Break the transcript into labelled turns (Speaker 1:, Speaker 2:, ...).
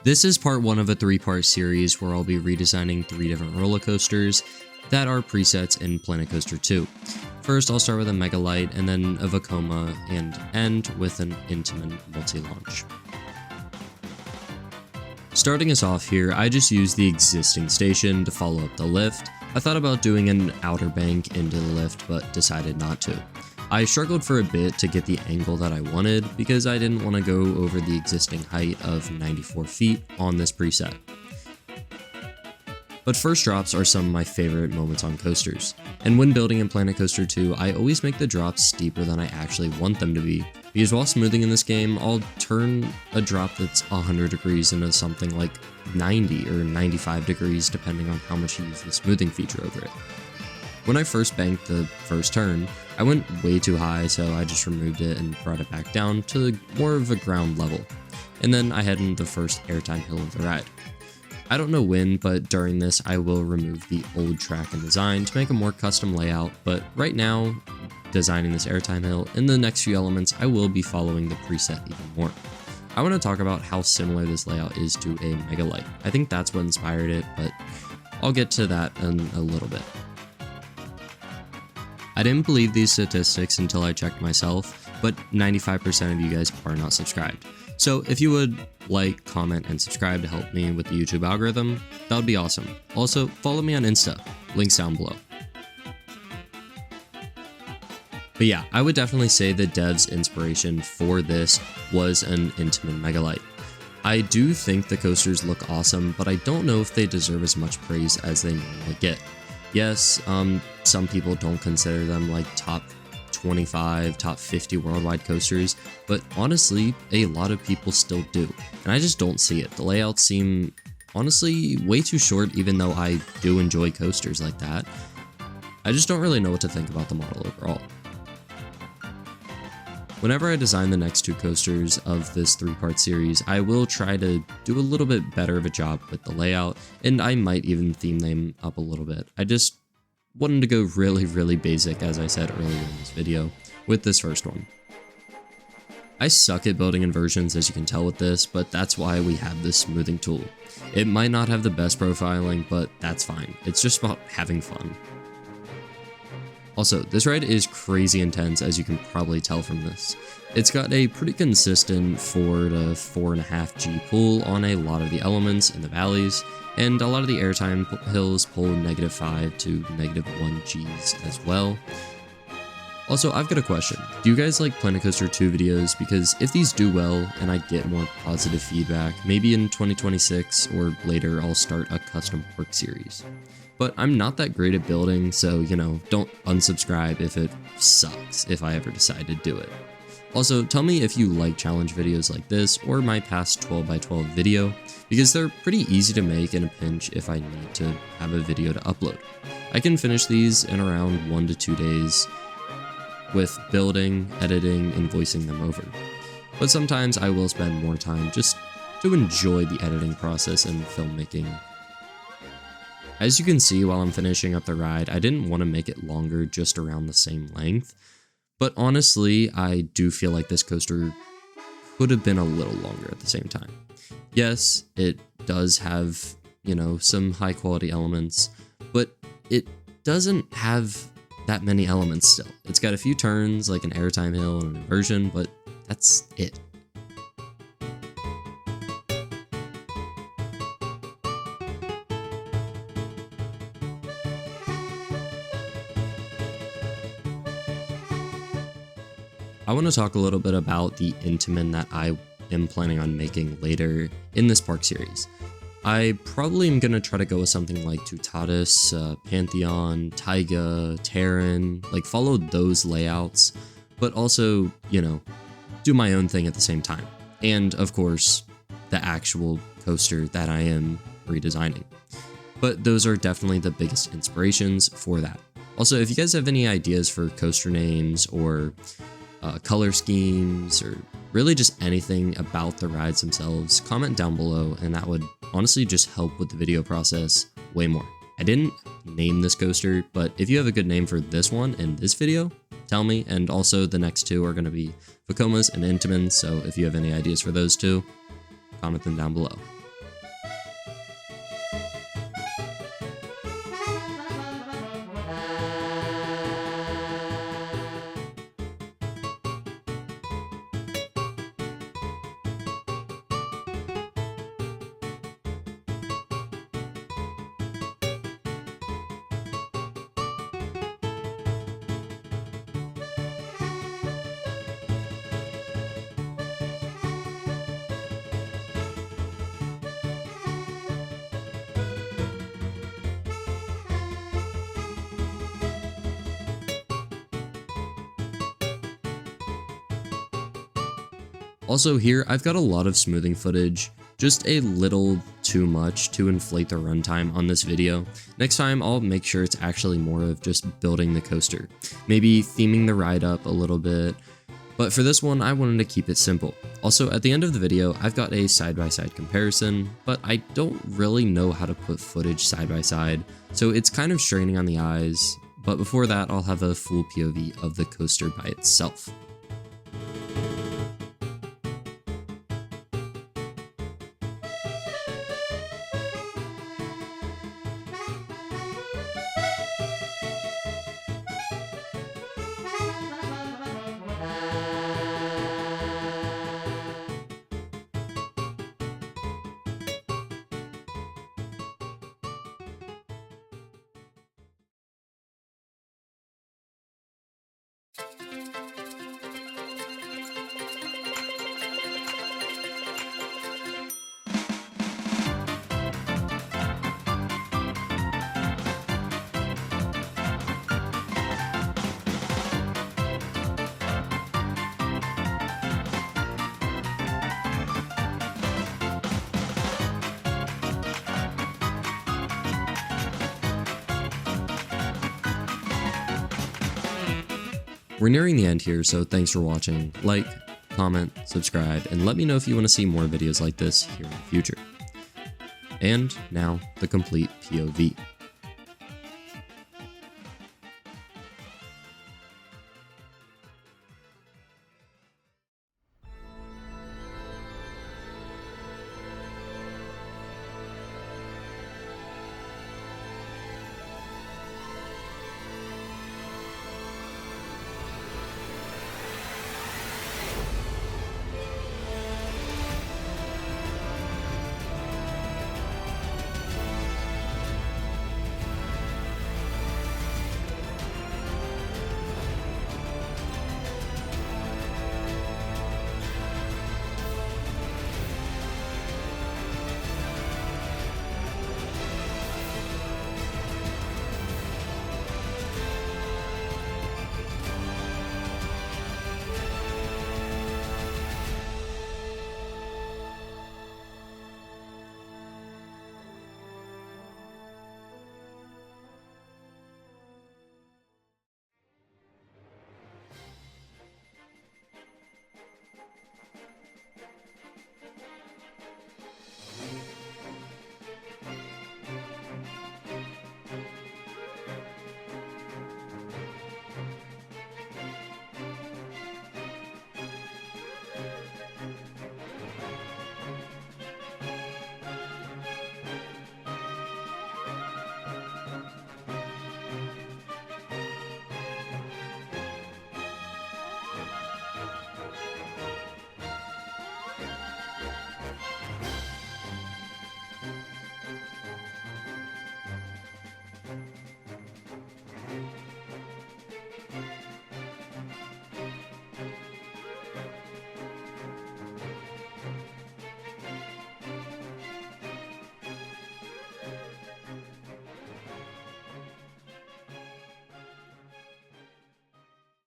Speaker 1: This is part 1 of a 3-part series where I'll be redesigning 3 different roller coasters that are presets in Planet Coaster 2. First, I'll start with a Mega-Lite and then a Vekoma and end with an Intamin multi-launch. Starting us off here, I just used the existing station to follow up the lift. I thought about doing an outer bank into the lift, but decided not to. I struggled for a bit to get the angle that I wanted because I didn't want to go over the existing height of 94 feet on this preset. But first drops are some of my favorite moments on coasters, and when building in Planet Coaster 2, I always make the drops steeper than I actually want them to be, because while smoothing in this game, I'll turn a drop that's 100 degrees into something like 90 or 95 degrees depending on how much you use the smoothing feature over it. When I first banked the first turn, I went way too high, so I just removed it and brought it back down to more of a ground level, and then I head into the first airtime hill of the ride. I don't know when, but during this I will remove the old track and design to make a more custom layout, but right now, designing this airtime hill, in the next few elements I will be following the preset even more. I want to talk about how similar this layout is to a Megalite. I think that's what inspired it, but I'll get to that in a little bit. I didn't believe these statistics until I checked myself, but 95% of you guys are not subscribed. So if you would like, comment, and subscribe to help me with the YouTube algorithm, that would be awesome. Also, follow me on Insta, links down below. But yeah, I would definitely say the dev's inspiration for this was an Intamin Megalite. I do think the coasters look awesome, but I don't know if they deserve as much praise as they normally get. Yes, some people don't consider them like top 25, top 50 worldwide coasters, but honestly, a lot of people still do, and I just don't see it. The layouts seem, honestly, way too short, even though I do enjoy coasters like that. I just don't really know what to think about the model overall. Whenever I design the next 2 coasters of this 3-part series, I will try to do a little bit better of a job with the layout, and I might even theme them up a little bit. I just wanted to go really basic, as I said earlier in this video, with this first one. I suck at building inversions, as you can tell with this, but that's why we have this smoothing tool. It might not have the best profiling, but that's fine. It's just about having fun. Also, this ride is crazy intense, as you can probably tell from this. It's got a pretty consistent 4 to 4.5 G pull on a lot of the elements in the valleys, and a lot of the airtime hills pull -5 to -1 Gs as well. Also, I've got a question. Do you guys like Planet Coaster 2 videos? Because if these do well and I get more positive feedback, maybe in 2026 or later I'll start a custom park series. But I'm not that great at building, so, you know, don't unsubscribe if it sucks, if I ever decide to do it. Also, tell me if you like challenge videos like this or my past 12x12 video, because they're pretty easy to make in a pinch if I need to have a video to upload. I can finish these in around 1 to 2 days with building, editing, and voicing them over. But sometimes I will spend more time just to enjoy the editing process and filmmaking. As you can see while I'm finishing up the ride, I didn't want to make it longer, just around the same length. But honestly, I do feel like this coaster could have been a little longer at the same time. Yes, it does have, you know, some high quality elements, but it doesn't have that many elements still. It's got a few turns, like an airtime hill and an inversion, but that's it. I want to talk a little bit about the Intamin that I am planning on making later in this park series. I probably am going to try to go with something like Tutatis, Pantheon, Taiga, Terran, like follow those layouts, but also, you know, do my own thing at the same time. And of course, the actual coaster that I am redesigning. But those are definitely the biggest inspirations for that. Also, if you guys have any ideas for coaster names or color schemes, or really just anything about the rides themselves, comment down below, and that would honestly just help with the video process way more. I didn't name this coaster, but if you have a good name for this one in this video, tell me, and also the next 2 are going to be Vekomas and Intamin, so if you have any ideas for those 2, comment them down below. Also here, I've got a lot of smoothing footage, just a little too much to inflate the runtime on this video. Next time, I'll make sure it's actually more of just building the coaster, maybe theming the ride up a little bit, but for this one, I wanted to keep it simple. Also, at the end of the video, I've got a side-by-side comparison, but I don't really know how to put footage side-by-side, so it's kind of straining on the eyes, but before that, I'll have a full POV of the coaster by itself. We're nearing the end here, so thanks for watching. Like, comment, subscribe, and let me know if you want to see more videos like this here in the future. And now, the complete POV.